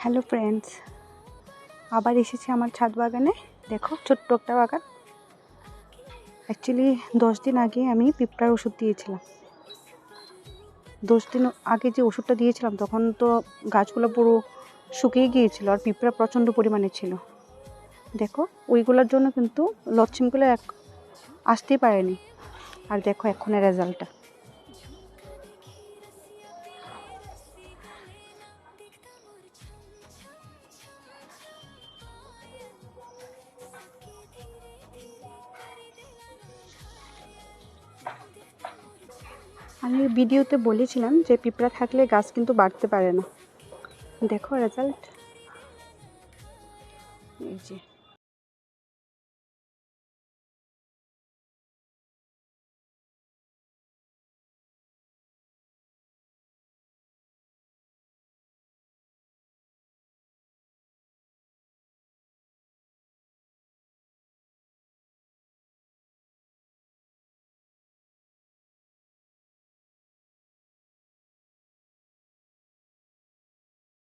Hello friends, আবার এসেছি আমার ছাদ বাগানে। দেখো ছোট্ট একটা বাগান। অ্যাকচুয়ালি 10 দিন আগে আমি পিঁপড়ার ওষুধ দিয়েছিলাম। 10 দিন আগে যে ওষুধটা দিয়েছিলাম তখন তো গাছগুলো পুরো শুকিয়ে গিয়েছিল আর পিঁপড়া প্রচণ্ড পরিমাণে ছিল। দেখো ওইগুলোর জন্য কিন্তু লচ্ছিমগুলো আসতেই পারেনি। আর দেখো এখনের রেজাল্টটা। আমি ভিডিওতে বলেছিলাম যে পিঁপড়া থাকলে গাছ কিন্তু বাড়তে পারে না। দেখো রেজাল্ট, এই যে।